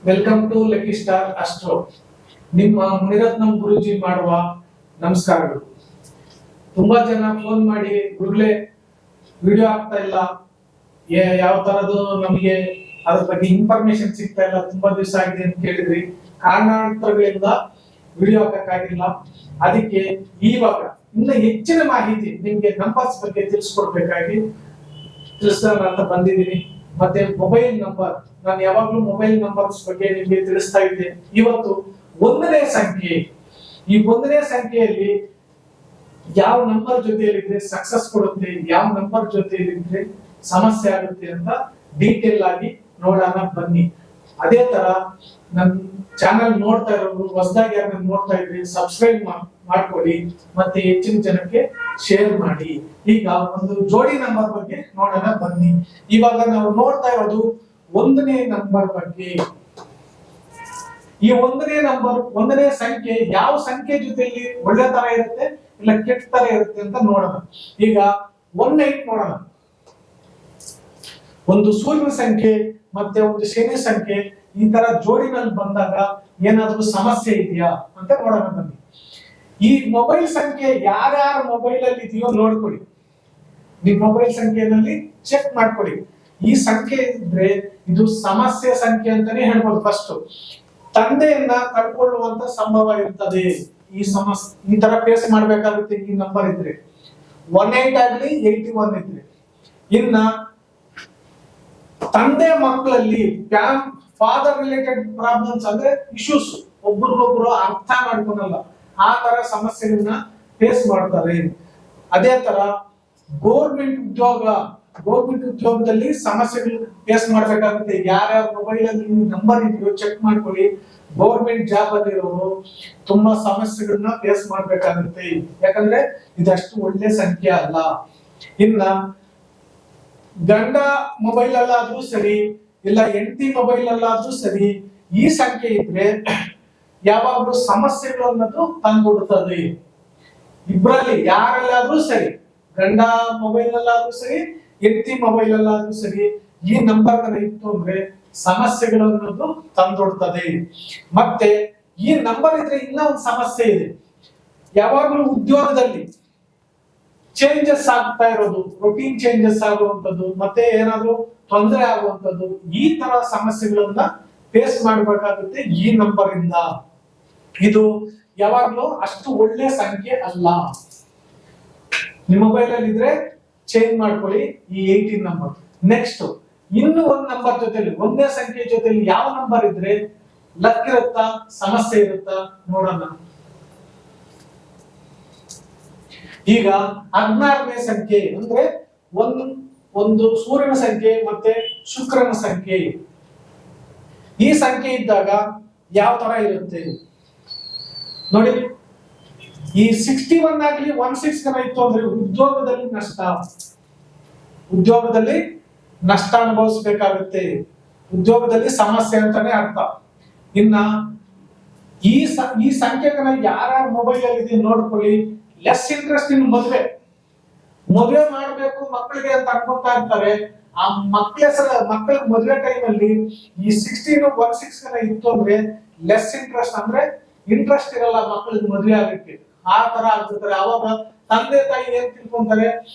Welcome to lucky star astro. ನಿಮ್ಮ ಮುನಿರತ್ನಂ ಗುರುಜಿ ಮಾಡುವ ನಮಸ್ಕಾರಗಳು. ತುಂಬಾ ಜನ ಫೋನ್ ಮಾಡಿ ಗುರುಗಳೇ ವಿಡಿಯೋ ಆಗ್ತಾ ಇಲ್ಲ, ಯಾವ ತರದ್ದು ನಮಗೆ ಅದ್ರ ಬಗ್ಗೆ ಇನ್ಫಾರ್ಮೇಶನ್ ಸಿಗ್ತಾ ಇಲ್ಲ, ತುಂಬಾ ದಿವಸ ಆಗಿದೆ ಅಂತ ಕೇಳಿದ್ರಿ. ಕಾರಣಾಂತರಗಳಿಂದ ವಿಡಿಯೋ ಹಾಕಕ್ಕಾಗಿಲ್ಲ. ಅದಕ್ಕೆ ಇವಾಗ ಇನ್ನ ಹೆಚ್ಚಿನ ಮಾಹಿತಿ ನಿಮ್ಗೆ ನಂಬರ್ಸ್ ಬಗ್ಗೆ ತಿಳಿಸ್ಕೊಡ್ಬೇಕಾಗಿ ಅಂತ ಬಂದಿದ್ದೀನಿ. ಮತ್ತೆ ಮೊಬೈಲ್ ನಂಬರ್, ನಾನು ಯಾವಾಗ್ಲೂ ಮೊಬೈಲ್ ನಂಬರ್ಸ್ ಬಗ್ಗೆ ನಿಮ್ಗೆ ತಿಳಿಸ್ತಾ ಇದ್ದೆ. ಇವತ್ತು ಒಂದನೇ ಸಂಖ್ಯೆ, ಈ ಒಂದನೇ ಸಂಖ್ಯೆಯಲ್ಲಿ ಯಾವ ನಂಬರ್ ಜೊತೆಯಲ್ಲಿದ್ರೆ ಸಕ್ಸಸ್ ಕೊಡುತ್ತೆ, ಯಾವ ನಂಬರ್ ಜೊತೆಯಲ್ಲಿದ್ರೆ ಸಮಸ್ಯೆ ಆಗುತ್ತೆ ಅಂತ ಡೀಟೇಲ್ ಆಗಿ ನೋಡೋಣ ಬನ್ನಿ. ಅದೇ ತರ ನನ್ ಚಾನಲ್ ನೋಡ್ತಾ ಇರೋರು ಹೊಸದಾಗಿ ಯಾರು ನೋಡ್ತಾ ಇದ್ರಿ ಸಬ್ಸ್ಕ್ರೈಬ್ ಮಾಡ್ಕೊಳ್ಳಿ, ಮತ್ತೆ ಹೆಚ್ಚಿನ ಜನಕ್ಕೆ ಶೇರ್ ಮಾಡಿ. ಈಗ ಒಂದು ಜೋಡಿ ನಂಬರ್ ಬಗ್ಗೆ ನೋಡೋಣ ಬನ್ನಿ. ಇವಾಗ ನಾವು ನೋಡ್ತಾ ಇರೋದು ಒಂದನೇ ನಂಬರ್ ಬಗ್ಗೆ. ಈ ಒಂದನೇ ನಂಬರ್, ಒಂದನೇ ಸಂಖ್ಯೆ ಯಾವ ಸಂಖ್ಯೆ ಜೊತೆಯಲ್ಲಿ ಒಳ್ಳೆ ತರ ಇರುತ್ತೆ ಇಲ್ಲ ಕೆಟ್ಟ ತರ ಇರುತ್ತೆ ಅಂತ ನೋಡೋಣ. ಈಗ 18 ನೋಡೋಣ. ಒಂದು ಸೂರ್ಯನ ಸಂಖ್ಯೆ ಮತ್ತೆ ಒಂದು ಶನಿ ಸಂಖ್ಯೆ ಈ ತರ ಜೋಡಿನಲ್ಲಿ ಬಂದಾಗ ಏನಾದ್ರೂ ಸಮಸ್ಯೆ ಇದೆಯಾ ಅಂತ ನೋಡೋಣ ಬನ್ನಿ. ಈ ಮೊಬೈಲ್ ಸಂಖ್ಯೆ ಯಾರ್ಯಾರ ಮೊಬೈಲ್ ಅಲ್ಲಿ ಇದೆಯೋ ನೋಡ್ಕೊಳ್ಳಿ, ನಿಮ್ ಮೊಬೈಲ್ ಸಂಖ್ಯೆಯಲ್ಲಿ ಚೆಕ್ ಮಾಡ್ಕೊಳ್ಳಿ. ಈ ಸಂಖ್ಯೆ ಇದ್ರೆ ಇದು ಸಮಸ್ಯೆ ಸಂಖ್ಯೆ ಅಂತಾನೆ ಹೇಳ್ಬೋದು. ಫಸ್ಟ್ ತಂದೆಯನ್ನ ಕಳ್ಕೊಳ್ಳುವಂತ ಸಂಭವ ಇರ್ತದೆ. ಈ ತರ ಫೇಸ್ ಮಾಡ್ಬೇಕಾಗುತ್ತೆ ಈ ನಂಬರ್ ಇದ್ರೆ. 18 ಆಗ್ಲಿ 81 ಇದ್ರೆ. ಇನ್ನ ತಂದೆ ಮಕ್ಕಳಲ್ಲಿ ಫಾದರ್ ರಿಲೇಟೆಡ್ ಪ್ರಾಬ್ಲಮ್ಸ್ ಅಂದ್ರೆ ಇಶ್ಯೂಸ್, ಒಬ್ರಿಗೊಬ್ರು ಅರ್ಥ ಮಾಡ್ಕೊಳಲ್ಲ, ಆ ತರ ಸಮಸ್ಯೆಗಳನ್ನ ಫೇಸ್ ಮಾಡ್ತಾರೆ. ಅದೇ ತರ ಗೌರ್ಮೆಂಟ್ ಉದ್ಯೋಗದಲ್ಲಿ ಸಮಸ್ಯೆಗಳು ಫೇಸ್ ಮಾಡ್ಬೇಕಾಗುತ್ತೆ. ಯಾರ್ಯಾರ ಮೊಬೈಲ್ ಅಲ್ಲಿ ನಂಬರ್ ಇದೆಯೋ ಚೆಕ್ ಮಾಡ್ಕೊಳ್ಳಿ. ಗೌರ್ಮೆಂಟ್ ಜಾಬ್ ಅಲ್ಲಿ ಇರೋರು ತುಂಬಾ ಸಮಸ್ಯೆಗಳನ್ನ ಫೇಸ್ ಮಾಡ್ಬೇಕಾಗುತ್ತೆ, ಯಾಕಂದ್ರೆ ಇದಷ್ಟು ಒಳ್ಳೆ ಸಂಖ್ಯೆ ಅಲ್ಲ. ಇನ್ನ ಗಂಡ ಮೊಬೈಲ್ ಅಲ್ಲಾದ್ರೂ ಸರಿ ಇಲ್ಲ ಹೆಂಡತಿ ಮೊಬೈಲ್ ಅಲ್ಲಾದ್ರೂ ಸರಿ ಈ ಸಂಖ್ಯೆ ಇದ್ರೆ ಯಾವಾಗ್ಲೂ ಸಮಸ್ಯೆಗಳು ಅನ್ನೋದು ತಂದ್ಕೊಡುತ್ತದೆ. ಇಬ್ರಲ್ಲಿ ಯಾರಲ್ಲಾದ್ರೂ ಸರಿ, ಗಂಡ ಮೊಬೈಲ್ ಅಲ್ಲಾದ್ರೂ ಸರಿ ಹೆಂಡತಿ ಮೊಬೈಲ್ ಅಲ್ಲಾದ್ರೂ ಸರಿ ಈ ನಂಬರ್ ಇತ್ತು ಅಂದ್ರೆ ಸಮಸ್ಯೆಗಳು ಅನ್ನೋದು ತಂದೊಡ್ತದೆ. ಮತ್ತೆ ಈ ನಂಬರ್ ಇದ್ರೆ ಇನ್ನ ಒಂದು ಸಮಸ್ಯೆ ಇದೆ. ಯಾವಾಗ್ಲೂ ಉದ್ಯೋಗದಲ್ಲಿ ಚೇಂಜಸ್ ಆಗ್ತಾ ಇರೋದು, ರೊಟೀನ್ ಚೇಂಜಸ್ ಆಗುವಂತದ್ದು, ಮತ್ತೆ ಏನಾದ್ರು ತೊಂದರೆ ಆಗುವಂತದ್ದು, ಈ ತರ ಸಮಸ್ಯೆಗಳನ್ನ ಫೇಸ್ ಮಾಡ್ಬೇಕಾಗುತ್ತೆ ಈ ನಂಬರ್ ಇಂದ. ಇದು ಯಾವಾಗ್ಲೂ ಅಷ್ಟು ಒಳ್ಳೆ ಸಂಖ್ಯೆ ಅಲ್ಲ. ನಿಮ್ಮ ಮೊಬೈಲ್ ಅಲ್ಲಿ ಇದ್ರೆ ಚೇಂಜ್ ಮಾಡ್ಕೊಳ್ಳಿ ಈ 18 ನಂಬರ್. ನೆಕ್ಸ್ಟ್ ಇನ್ನು ಒಂದು ನಂಬರ್ ಜೊತೆಲಿ, ಒಂದೇ ಸಂಖ್ಯೆ ಜೊತೆಲಿ ಯಾವ ನಂಬರ್ ಇದ್ರೆ ಲಕ್ ಇರುತ್ತಾ ಸಮಸ್ಯೆ ಇರುತ್ತಾ ನೋಡೋಣ. ಈಗ 16ನೇ ಸಂಖ್ಯೆ ಅಂದ್ರೆ ಒಂದು ಸೂರ್ಯನ ಸಂಖ್ಯೆ ಮತ್ತೆ ಶುಕ್ರನ ಸಂಖ್ಯೆ. ಈ ಸಂಖ್ಯೆ ಇದ್ದಾಗ ಯಾವ ತರ ಇರುತ್ತೆ ನೋಡಿ. ಈ 61 ಆಗ್ಲಿ 16 ಇತ್ತು ಅಂದ್ರೆ ಉದ್ಯೋಗದಲ್ಲಿ ನಷ್ಟ ಅನುಭವಿಸಬೇಕಾಗುತ್ತೆ. ಉದ್ಯೋಗದಲ್ಲಿ ಸಮಸ್ಯೆ ಅಂತಾನೆ ಅರ್ಥ. ಇನ್ನ ಈ ಸಂಖ್ಯೆಗಳನ್ನ ಯಾರ್ಯಾರ ಮೊಬೈಲ್ ಅಲ್ಲಿ ಇದೆ ನೋಡ್ಕೊಳ್ಳಿ. ಲೆಸ್ ಇಂಟ್ರೆಸ್ಟ್ ಇನ್ ಮದುವೆ ಮಾಡ್ಬೇಕು ಮಕ್ಕಳಿಗೆ ಅಂತ ಅನ್ಕೊಂತಾ ಇರ್ತಾರೆ. ಆ ಮಕ್ಕಳ ಮದುವೆ ಟೈಮ್ ಅಲ್ಲಿ ಈ 16 ಇತ್ತು ಅಂದ್ರೆ ಲೆಸ್ ಇಂಟ್ರೆಸ್ಟ್, ಅಂದ್ರೆ ಇಂಟ್ರೆಸ್ಟ್ ಇರಲ್ಲ ಮಕ್ಕಳಿಗೆ ಮದುವೆ ಆಗಕ್ಕೆ. ಆ ತರ ಆಗ್ತಿರ್ತಾರೆ. ಅವಾಗ ತಂದೆ ತಾಯಿ ಏನ್ ತಿಳ್ಕೊಂತಾರೆ,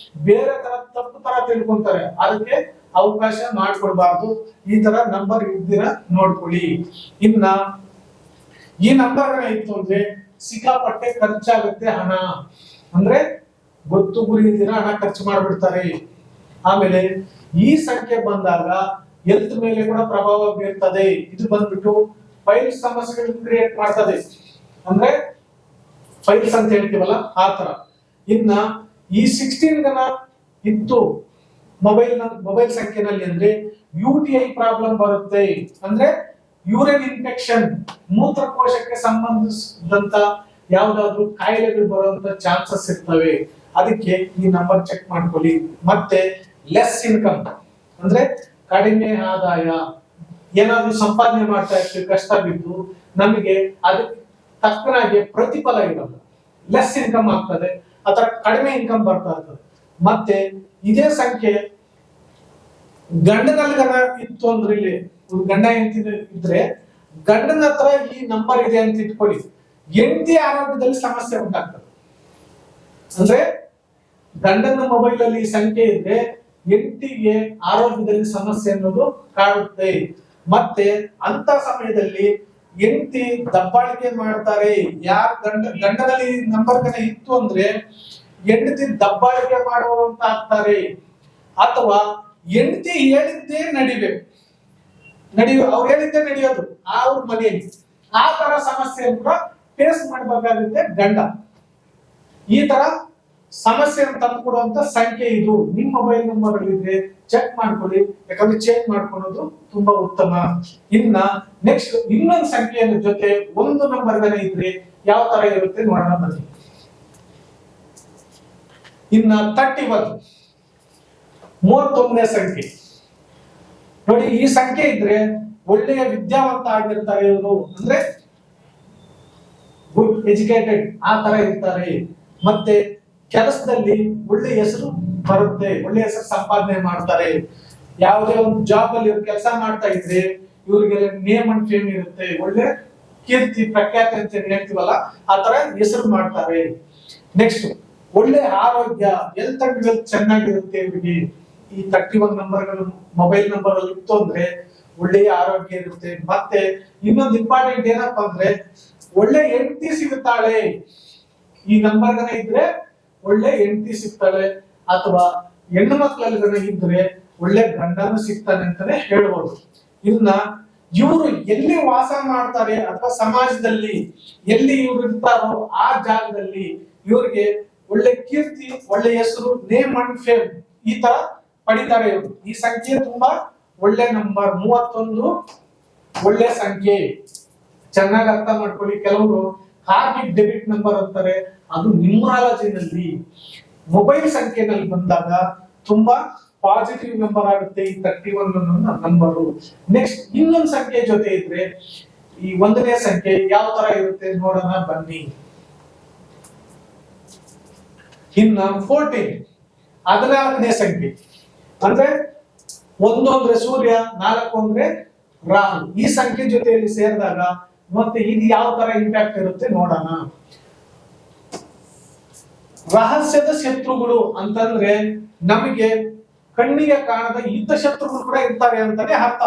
ಬೇರೆ ತರ ತಪ್ಪು ತರ ತಿಳ್ಕೊಂತಾರೆ. ಅದಕ್ಕೆ ಅವಕಾಶ ಮಾಡ್ಕೊಡ್ಬಾರ್ದು. ಈ ತರ ನಂಬರ್ ಇದ್ದೀರಾ ನೋಡ್ಕೊಳ್ಳಿ. ಇನ್ನ ಈ ನಂಬರ್ ಇತ್ತು ಅಂದ್ರೆ ಸಿಕ್ಕಾಪಟ್ಟೆ ಖರ್ಚಾಗುತ್ತೆ ಹಣ, ಅಂದ್ರೆ ಗೊತ್ತು ಗುರಿ ಇದ್ದೀರ ಹಣ ಖರ್ಚು ಮಾಡ್ಬಿಡ್ತಾರೆ. ಆಮೇಲೆ ಈ ಸಂಖ್ಯೆ ಬಂದಾಗ ಹೆಲ್ತ್ ಮೇಲೆ ಕೂಡ ಪ್ರಭಾವ ಬೀರ್ತದೆ. ಇದು ಬಂದ್ಬಿಟ್ಟು ಫೈಲ್ಸ್ ಸಮಸ್ಯೆಗಳನ್ನು ಕ್ರಿಯೇಟ್ ಮಾಡ್ತದೆ, ಅಂದ್ರೆ ಫೈಲ್ಸ್ ಅಂತ ಹೇಳ್ತೀವಲ್ಲ ಆ ತರ. ಇನ್ನ ಈ 16 ಇತ್ತು ಮೊಬೈಲ್ ಸಂಖ್ಯೆನಲ್ಲಿ ಅಂದ್ರೆ UTI ಪ್ರಾಬ್ಲಮ್ ಬರುತ್ತೆ, ಅಂದ್ರೆ ಯೂರಿನ್ ಇನ್ಫೆಕ್ಷನ್, ಮೂತ್ರಕೋಶಕ್ಕೆ ಸಂಬಂಧಿಸಿದಂತ ಯಾವ್ದಾದ್ರು ಕಾಯಿಲೆಗಳು ಬರುವಂತ ಚಾನ್ಸಸ್ ಇರ್ತವೆ. ಅದಕ್ಕೆ ಈ ನಂಬರ್ ಚೆಕ್ ಮಾಡ್ಕೊಳ್ಳಿ. ಮತ್ತೆ ಲೆಸ್ ಇನ್ಕಮ್ ಅಂದ್ರೆ ಕಡಿಮೆ ಆದಾಯ, ಏನಾದ್ರೂ ಸಂಪಾದನೆ ಮಾಡ್ತಾ ಇರ್ತೀವಿ ಕಷ್ಟ ಬಿದ್ದು, ನಮಗೆ ಅದಕ್ಕೆ ತಕ್ಕನಾಗಿ ಪ್ರತಿಫಲ ಇರಲ್ಲ, ಲೆಸ್ ಇನ್ಕಮ್ ಆಗ್ತದೆ, ಅಥವಾ ಕಡಿಮೆ ಇನ್ಕಮ್ ಬರ್ತಾ ಇರ್ತದೆ. ಮತ್ತೆ ಇದೇ ಸಂಖ್ಯೆ ಗಂಡನಲ್ಲಿ ಇತ್ತು ಅಂದ್ರೆ, ಇಲ್ಲಿ ಗಂಡ ಹೆಂಡತಿ ಇದ್ರೆ ಗಂಡನ ಹತ್ರ ಈ ನಂಬರ್ ಇದೆ ಅಂತ ಇಟ್ಕೊಳ್ಳಿ, ಹೆಂಡತಿ ಆರೋಗ್ಯದಲ್ಲಿ ಸಮಸ್ಯೆ ಉಂಟಾಗ್ತದೆ. ಅಂದ್ರೆ ಗಂಡನ ಮೊಬೈಲ್ ಅಲ್ಲಿ ಈ ಸಂಖ್ಯೆ ಇದ್ರೆ ಹೆಂಡತಿಗೆ ಆರೋಗ್ಯದಲ್ಲಿ ಸಮಸ್ಯೆ ಅನ್ನೋದು ಕಾಡುತ್ತೆ. ಮತ್ತೆ ಅಂತ ಸಮಯದಲ್ಲಿ ಹೆಂಡತಿ ದಬ್ಬಾಳಿಕೆ ಮಾಡ್ತಾರೆ. ಯಾರ್ ಗಂಡನಲ್ಲಿ ನಂಬರ್ ಇತ್ತು ಅಂದ್ರೆ ಹೆಂಡತಿ ದಬ್ಬಾಳಿಕೆ ಮಾಡುವರು ಅಂತ ಆಗ್ತಾರೆ. ಅಥವಾ ಹೆಂಡತಿ ಹೇಳಿದ್ದೇ ಅವ್ರು ಹೇಳಿದ್ದೇ ನಡೆಯೋದು ಅವ್ರ ಮನೆಯಲ್ಲಿ. ಆ ತರ ಸಮಸ್ಯೆ ಕೂಡ ಫೇಸ್ ಮಾಡಬೇಕಾಗುತ್ತೆ ಗಂಡ. ಈ ತರ ಸಮಸ್ಯೆ ತಂದುಕೊಡುವಂತ ಸಂಖ್ಯೆ ಇದು. ನಿಮ್ಮ ಮೊಬೈಲ್ ನಂಬರ್ ಇದ್ರೆ ಚೆಕ್ ಮಾಡ್ಕೊಳ್ಳಿ, ಯಾಕಂದ್ರೆ ಚೇಂಜ್ ಮಾಡ್ಕೊಳ್ಳೋದು ತುಂಬಾ ಉತ್ತಮ. ಇನ್ನ ನೆಕ್ಸ್ಟ್ ಇನ್ನೊಂದು ಸಂಖ್ಯೆಯ ಜೊತೆ ಒಂದು ನಂಬರ್ ಇದ್ರೆ ಯಾವ ತರ ಇರುತ್ತೆ ನೋಡೋಣ ಬನ್ನಿ. ಇನ್ನ 31 31ನೇ ಸಂಖ್ಯೆ ನೋಡಿ. ಈ ಸಂಖ್ಯೆ ಇದ್ರೆ ಒಳ್ಳೆಯ ವಿದ್ಯಾವಂತ ಆಗಿರ್ತಾರೆ ಇವರು, ಅಂದ್ರೆ ಗುಡ್ ಎಜುಕೇಟೆಡ್ ಆ ತರ ಇರ್ತಾರೆ. ಮತ್ತೆ ಕೆಲಸದಲ್ಲಿ ಒಳ್ಳೆ ಹೆಸರು ಬರುತ್ತೆ, ಒಳ್ಳೆ ಹೆಸರು ಸಂಪಾದನೆ ಮಾಡ್ತಾರೆ. ಯಾವುದೇ ಒಂದು ಜಾಬ್ ಅಲ್ಲಿ ಇವ್ರು ಕೆಲಸ ಮಾಡ್ತಾ ಇದ್ರೆ ಇವ್ರಿಗೆ ನೇಮ್ ಅಂಡ್ ಫೇಮ್ ಇರುತ್ತೆ, ಒಳ್ಳೆ ಕೀರ್ತಿ ಪ್ರಖ್ಯಾತಿ ಅಂತ ಹೇಳ್ತೀವಲ್ಲ ಆ ತರ ಹೆಸರು ಮಾಡ್ತಾರೆ. ನೆಕ್ಸ್ಟ್ ಒಳ್ಳೆ ಆರೋಗ್ಯ, ಹೆಲ್ತ್ ಅಂಡ್ ವೆಲ್ತ್ ಚೆನ್ನಾಗಿರುತ್ತೆ ಇವರಿಗೆ. ಈ 31 ನಂಬರ್ಗಳು ಮೊಬೈಲ್ ನಂಬರ್ ಅಲ್ಲಿ ಇತ್ತು ಅಂದ್ರೆ ಒಳ್ಳೆಯ ಆರೋಗ್ಯ ಇರುತ್ತೆ. ಮತ್ತೆ ಇನ್ನೊಂದು ಇಂಪಾರ್ಟೆಂಟ್ ಏನಪ್ಪಾ ಅಂದ್ರೆ ಒಳ್ಳೆ ಹೆಂಡತಿ ಸಿಗುತ್ತಾಳೆ. ಈ ನಂಬರ್ ಇದ್ರೆ ಒಳ್ಳೆ ಹೆಂಡತಿ ಸಿಗ್ತಾಳೆ. ಅಥವಾ ಹೆಣ್ಣು ಮಕ್ಕಳಲ್ಲಿ ಇದ್ರೆ ಒಳ್ಳೆ ಗಂಡನು ಸಿಗ್ತಾನೆ ಅಂತಾನೆ ಹೇಳ್ಬೋದು. ಇನ್ನ ಇವರು ಎಲ್ಲಿ ವಾಸ ಮಾಡ್ತಾರೆ ಅಥವಾ ಸಮಾಜದಲ್ಲಿ ಎಲ್ಲಿ ಇವ್ರು ಇರ್ತಾರೋ ಆ ಜಾಗದಲ್ಲಿ ಇವ್ರಿಗೆ ಒಳ್ಳೆ ಕೀರ್ತಿ, ಒಳ್ಳೆ ಹೆಸರು, ನೇಮ್ ಅಂಡ್ ಫೇಮ್ ಈ ತರ ಪಡಿತಾರೆ ಇವರು. ಈ ಸಂಖ್ಯೆ ತುಂಬಾ ಒಳ್ಳೆ ನಂಬರ್ 31 ಒಳ್ಳೆ ಸಂಖ್ಯೆ. ಚೆನ್ನಾಗಿ ಅರ್ಥ ಮಾಡ್ಕೊಳ್ಳಿ. ಕೆಲವರು ಕಾರ್ಮಿಕ್ ಡೆಬಿಟ್ ನಂಬರ್ ಅಂತಾರೆ, ಅದು ನ್ಯೂಮರಾಲಜಿನಲ್ಲಿ ಮೊಬೈಲ್ ಸಂಖ್ಯೆನಲ್ಲಿ ಬಂದಾಗ ತುಂಬಾ ಪಾಸಿಟಿವ್ ನಂಬರ್ ಆಗುತ್ತೆ ಈ 31 ನಂಬರು. ನೆಕ್ಸ್ಟ್ ಇನ್ನೊಂದು ಸಂಖ್ಯೆ ಜೊತೆ ಇದ್ರೆ ಈ 1ನೇ ಸಂಖ್ಯೆ ಯಾವ ತರ ಇರುತ್ತೆ ನೋಡೋಣ ಬನ್ನಿ. ಇನ್ನ 14 14ನೇ ಸಂಖ್ಯೆ ಅಂದ್ರೆ 1 ಅಂದ್ರೆ ಸೂರ್ಯ, 4 ಅಂದ್ರೆ ರಾಹು. ಈ ಸಂಖ್ಯೆ ಜೊತೆಯಲ್ಲಿ ಸೇರಿದಾಗ ಮತ್ತೆ ಇದು ಯಾವ ತರ ಇಂಪ್ಯಾಕ್ಟ್ ಇರುತ್ತೆ ನೋಡೋಣ. ರಹಸ್ಯದ ಶತ್ರುಗಳು ಅಂತಂದ್ರೆ ನಮಗೆ ಕಣ್ಣಿಗೆ ಕಾಣದ ಹಿತ ಶತ್ರುಗಳು ಕೂಡ ಇರ್ತಾರೆ ಅಂತಾನೆ ಅರ್ಥ.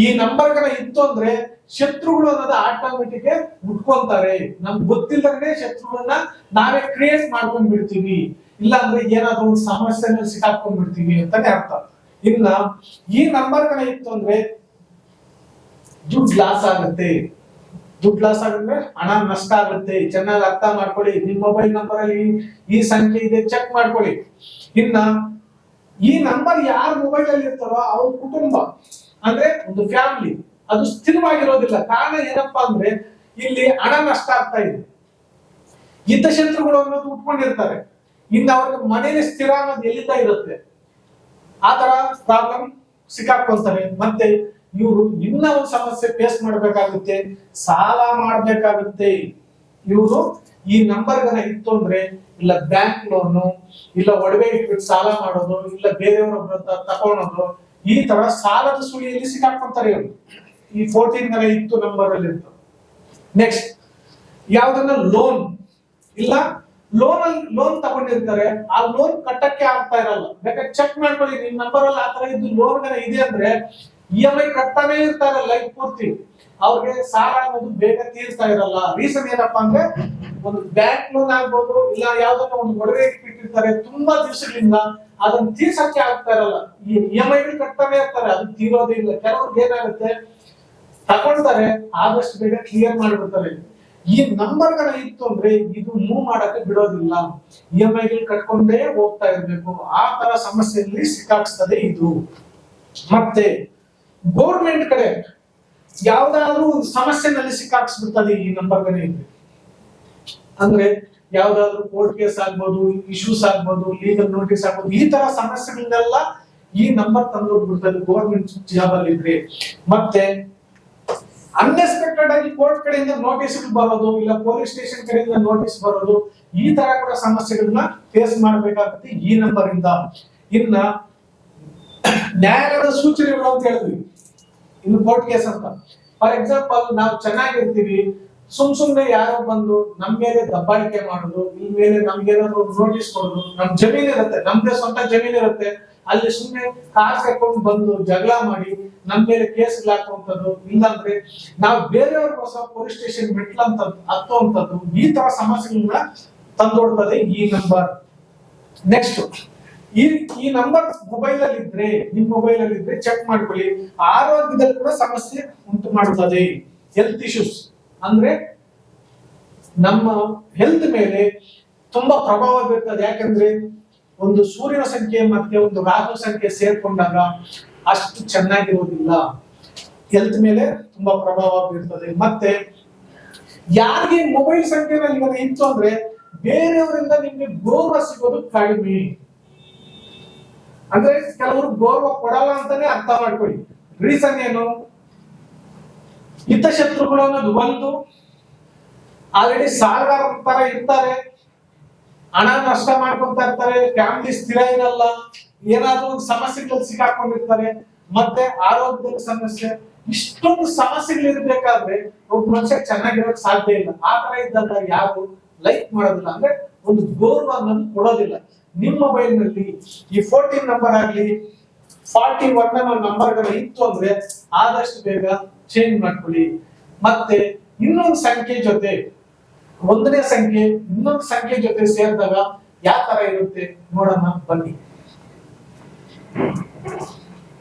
ಈ ನಂಬರ್ ಇತ್ತು ಅಂದ್ರೆ ಶತ್ರುಗಳು ಅನ್ನೋದು ಆಟೋಮೆಟಿಕ್ ಹುಟ್ಕೊಂತಾರೆ. ನಮ್ಗೆ ಗೊತ್ತಿಲ್ಲದೇ ಶತ್ರುಗಳನ್ನ ನಾವೇ ಕ್ರಿಯೇಟ್ ಮಾಡ್ಕೊಂಡ್ ಬಿಡ್ತೀವಿ, ಇಲ್ಲ ಅಂದ್ರೆ ಏನಾದ್ರು ಒಂದು ಸಮಸ್ಯೆನಲ್ಲಿ ಸಿಕ್ಕಾಕೊಂಡ್ ಬಿಡ್ತೀವಿ ಅಂತಾನೆ ಅರ್ಥ. ಇನ್ನ ಈ ನಂಬರ್ ಇತ್ತು ಅಂದ್ರೆ ದುಡ್ಡು ಲಾಸ್ ಆಗುತ್ತೆ. ದುಡ್ಡು ಲಾಸ್ ಆಗಿದ್ರೆ ಹಣ ನಷ್ಟ ಆಗುತ್ತೆ. ಚೆನ್ನಾಗಿ ಅರ್ಥ ಮಾಡ್ಕೊಳ್ಳಿ. ನಿಮ್ ಮೊಬೈಲ್ ನಂಬರ್ ಅಲ್ಲಿ ಈ ಸಂಖ್ಯೆ ಇದೆ, ಚೆಕ್ ಮಾಡ್ಕೊಳ್ಳಿ. ಇನ್ನ ಈ ನಂಬರ್ ಯಾರ ಮೊಬೈಲ್ ಅಲ್ಲಿ ಇರ್ತಾರೋ ಅವ್ರ ಕುಟುಂಬ ಅಂದ್ರೆ ಒಂದು ಫ್ಯಾಮಿಲಿ ಅದು ಸ್ಥಿರವಾಗಿರೋದಿಲ್ಲ. ಕಾರಣ ಏನಪ್ಪಾ ಅಂದ್ರೆ ಇಲ್ಲಿ ಹಣ ನಷ್ಟ ಆಗ್ತಾ ಇದೆ. ಹಿತಶತ್ರುಗಳು ಅನ್ನೋದು ಉಟ್ಕೊಂಡಿರ್ತಾರೆ. ಇನ್ನು ಅವ್ರಿಗೆ ಮನೇಲಿ ಸ್ಥಿರ ಅನ್ನೋದು ಎಲ್ಲಿಂದ ಇರುತ್ತೆ, ಆ ತರ ಪ್ರಾಬ್ಲಮ್ ಸಿಕ್ಕಾಕೊಂತಾರೆ. ಮತ್ತೆ ಇವರು ಇನ್ನ ಒಂದು ಸಮಸ್ಯೆ ಫೇಸ್ ಮಾಡ್ಬೇಕಾಗುತ್ತೆ, ಸಾಲ ಮಾಡ್ಬೇಕಾಗುತ್ತೆ. ಇವರು ಈ ನಂಬರ್ ಇತ್ತು ಅಂದ್ರೆ ಇಲ್ಲ ಬ್ಯಾಂಕ್ ಲೋನು, ಇಲ್ಲ ಒಡವೆ ಇಟ್ಬಿಟ್ಟು ಸಾಲ ಮಾಡೋದು, ಇಲ್ಲ ಬೇರೆಯವರ ತಗೊಳೋದು, ಈ ತರ ಸಾಲದ ಸುಳಿಯಲ್ಲಿ ಸಿಕ್ಕಾಕೊಂತಾರೆ ಇವರು. ಈ 14 ಇತ್ತು ನಂಬರ್ ಅಲ್ಲಿ ಇತ್ತು. ನೆಕ್ಸ್ಟ್ ಯಾವ್ದನ್ನ ಲೋನ್ ಇಲ್ಲ ಲೋನ್ ತಗೊಂಡಿರ್ತಾರೆ, ಆ ಲೋನ್ ಕಟ್ಟಕ್ಕೆ ಆಗ್ತಾ ಇರಲ್ಲ. ಬೇಕಾದ್ರೆ ಚೆಕ್ ಮಾಡ್ಕೊಳ್ಳಿ ನಿಮ್ ನಂಬರ್ ಅಲ್ಲಿ ಆತರ ಇದ್ದು ಲೋನ್ ಇದೆ ಅಂದ್ರೆ EMI ಕಟ್ತಾನೆ ಇರ್ತಾರೆ ಲೈಫ್ ಪೂರ್ತಿ. ಅವ್ರಿಗೆ ಸಾಲ ಅನ್ನೋದು ಬೇಗ ತೀರ್ತಾ ಇರಲ್ಲ. ರೀಸನ್ ಏನಪ್ಪಾ ಅಂದ್ರೆ ಒಂದು ಬ್ಯಾಂಕ್ ಲೋನ್ ಆಗ್ಬೋದು, ಇಲ್ಲ ಯಾವ್ದನ್ನ ಒಂದು ಒಡವೆ ಇಟ್ಟಿರ್ತಾರೆ ತುಂಬಾ ದಿವಸಗಳಿಂದ, ಅದನ್ನ ತೀರ್ಸಕ್ಕೆ ಆಗ್ತಾ ಇರಲ್ಲ. ಈ EMI ಕಟ್ತಾನೆ ಇರ್ತಾರೆ, ಅದು ತೀರೋದೇ ಇಲ್ಲ. ಕೆಲವ್ರಿಗೆ ಏನಾಗುತ್ತೆ ತಗೊಳ್ತಾರೆ, ಆದಷ್ಟು ಬೇಗ ಕ್ಲಿಯರ್ ಮಾಡಿಬಿಡ್ತಾರೆ. ಈ ನಂಬರ್ ಇತ್ತು ಅಂದ್ರೆ ಇದು ಮೂವ್ ಮಾಡಕ್ಕೆ ಬಿಡೋದಿಲ್ಲ. EMI ಕಟ್ಕೊಂಡೇ ಹೋಗ್ತಾ ಇರ್ಬೇಕು. ಆ ತರ ಸಮಸ್ಯೆಯಲ್ಲಿ ಸಿಕ್ಕಾಕ್ಸ್ತದೆ ಇದು. ಮತ್ತೆ ಗೌರ್ಮೆಂಟ್ ಕಡೆ ಯಾವ್ದಾದ್ರು ಒಂದು ಸಮಸ್ಯೆನಲ್ಲಿ ಸಿಕ್ಕಾಕ್ಸ್ಬಿಡ್ತದೆ ಈ ನಂಬರ್ ಇದ್ರೆ. ಅಂದ್ರೆ ಯಾವ್ದಾದ್ರು ಕೋರ್ಟ್ ಕೇಸ್ ಆಗ್ಬೋದು, ಇಶ್ಯೂಸ್ ಆಗ್ಬೋದು, ಲೀಗಲ್ ನೋಟಿಸ್ ಆಗ್ಬೋದು, ಈ ತರ ಸಮಸ್ಯೆಗಳನ್ನೆಲ್ಲ ಈ ನಂಬರ್ ತಂದೋಗ್ಬಿಡ್ತದೆ ಗೌರ್ಮೆಂಟ್ ಜಾಬ್ ಅಲ್ಲಿ ಇದ್ರೆ. ಮತ್ತೆ ಅನ್ಎಕ್ಸ್ಪೆಕ್ಟೆಡ್ ಆಗಿ ಕೋರ್ಟ್ ಕಡೆಯಿಂದ ನೋಟಿಸ್ ಬರೋದು, ಇಲ್ಲ ಪೊಲೀಸ್ ಸ್ಟೇಷನ್ ಕಡೆಯಿಂದ ನೋಟಿಸ್ ಬರೋದು, ಈ ತರ ಕೂಡ ಸಮಸ್ಯೆಗಳನ್ನ ಫೇಸ್ ಮಾಡ್ಬೇಕಾಗುತ್ತೆ ಈ ನಂಬರ್ ಇಂದ. ಇನ್ನ ನ್ಯಾಯಾಲಯದ ಸೂಚನೆಗಳು ಅಂತ ಹೇಳಿದ್ವಿ. ಇನ್ನು ಕೋರ್ಟ್ ಕೇಸ್ ಅಂತ. ಫಾರ್ ಎಕ್ಸಾಂಪಲ್, ನಾವು ಚೆನ್ನಾಗಿರ್ತೀವಿ, ಸುಮ್ನೆ ಯಾರೋ ಬಂದು ನಮ್ ಮೇಲೆ ದಬ್ಬಾಳಿಕೆ ಮಾಡೋದು, ಈ ಮೇಲೆ ನಮ್ಗೆ ಏನಾದ್ರು ನೋಟಿಸ್ ಕೊಡೋದು, ನಮ್ ಜಮೀನ್ ಇರುತ್ತೆ, ನಮ್ದೇ ಸ್ವಂತ ಜಮೀನ್ ಇರುತ್ತೆ, ಅಲ್ಲಿ ಸುಮ್ನೆ ಕಾರ್ ಕರ್ಕೊಂಡು ಬಂದು ಜಗಳ ಮಾಡಿ ನಮ್ ಮೇಲೆ ಕೇಸ್ ಹಾಕುವಂಥದ್ದು, ಇಲ್ಲಾಂದ್ರೆ ನಾವು ಬೇರೆಯವ್ರಿಗೋಸ್ಕರ ಪೊಲೀಸ್ ಸ್ಟೇಷನ್ ಹತ್ತುವಂಥದ್ದು, ಈ ತರ ಸಮಸ್ಯೆಗಳನ್ನ ತಂದೊಡ್ತದೆ ಈ ನಂಬರ್. ನೆಕ್ಸ್ಟ್, ಈ ನಂಬರ್ ಮೊಬೈಲ್ ಅಲ್ಲಿ ಇದ್ರೆ, ನಿಮ್ ಮೊಬೈಲ್ ಅಲ್ಲಿ ಇದ್ರೆ ಚೆಕ್ ಮಾಡ್ಕೊಳ್ಳಿ. ಆರೋಗ್ಯದಲ್ಲಿ ಕೂಡ ಸಮಸ್ಯೆ ಉಂಟು ಮಾಡುತ್ತದೆ. ಹೆಲ್ತ್ ಇಶ್ಯೂಸ್ ಅಂದ್ರೆ ನಮ್ಮ ಹೆಲ್ತ್ ಮೇಲೆ ತುಂಬಾ ಪ್ರಭಾವ ಬೀರ್ತದೆ. ಯಾಕಂದ್ರೆ ಒಂದು ಸೂರ್ಯನ ಸಂಖ್ಯೆ ಮತ್ತೆ ಒಂದು ರಾಹು ಸಂಖ್ಯೆ ಸೇರ್ಕೊಂಡಾಗ ಅಷ್ಟು ಚೆನ್ನಾಗಿರೋದಿಲ್ಲ, ಹೆಲ್ತ್ ಮೇಲೆ ತುಂಬಾ ಪ್ರಭಾವ ಬೀರ್ತದೆ. ಮತ್ತೆ ಯಾರಿಗೆ ಮೊಬೈಲ್ ಸಂಖ್ಯೆನಲ್ಲಿ ಇವಾಗ ಇತ್ತು ಅಂದ್ರೆ ಬೇರೆಯವರಿಂದ ನಿಮ್ಗೆ ಗೌರವ ಸಿಗೋದು ಕಡಿಮೆ. ಅಂದ್ರೆ ಕೆಲವರು ಗೌರವ ಕೊಡಲ್ಲ ಅಂತಾನೆ ಅರ್ಥ ಮಾಡ್ಕೊಳ್ಳಿ. ರೀಸನ್ ಏನು? ಹಿತಶತ್ರುಗಳು ಅನ್ನೋದು ಒಂದು, ಆಲ್ರೆಡಿ ಸಾಲಗಾರರ ತರ ಇರ್ತಾರೆ, ಹಣ ನಷ್ಟ ಮಾಡ್ಕೊಂತ ಇರ್ತಾರೆ, ಫ್ಯಾಮಿಲಿ ಸ್ಥಿರ ಇರಲ್ಲ, ಏನಾದ್ರೂ ಒಂದು ಸಮಸ್ಯೆಗಳಲ್ಲಿ ಸಿಕ್ಕಾಕೊಂಡಿರ್ತಾರೆ, ಮತ್ತೆ ಆರೋಗ್ಯದಲ್ಲಿ ಸಮಸ್ಯೆ, ಇಷ್ಟೊಂದು ಸಮಸ್ಯೆಗಳು ಇರ್ಬೇಕಾದ್ರೆ ಒಬ್ಬ ಮನುಷ್ಯ ಚೆನ್ನಾಗಿರೋಕ್ ಸಾಧ್ಯ ಇಲ್ಲ. ಆ ತರ ಇದ್ದಾಗ ಯಾರು ಲೈಕ್ ಮಾಡೋದಿಲ್ಲ, ಅಂದ್ರೆ ಒಂದು ಗೌರವ ಅನ್ನೋದು ಕೊಡೋದಿಲ್ಲ. ನಿಮ್ ಮೊಬೈಲ್ ನಲ್ಲಿ ಈ 14 ನಂಬರ್ ಆಗ್ಲಿ 41 ನಂಬರ್ಗಳು ಇತ್ತು ಅಂದ್ರೆ ಆದಷ್ಟು ಬೇಗ ಚೇಂಜ್ ಮಾಡ್ಕೊಳ್ಳಿ. ಮತ್ತೆ ಇನ್ನೊಂದು ಸಂಖ್ಯೆ ಜೊತೆ, ಒಂದನೇ ಸಂಖ್ಯೆ ಇನ್ನೊಂದು ಸಂಖ್ಯೆ ಜೊತೆ ಸೇರಿದಾಗ ಯಾವ ತರ ಇರುತ್ತೆ ನೋಡೋಣ ಬನ್ನಿ.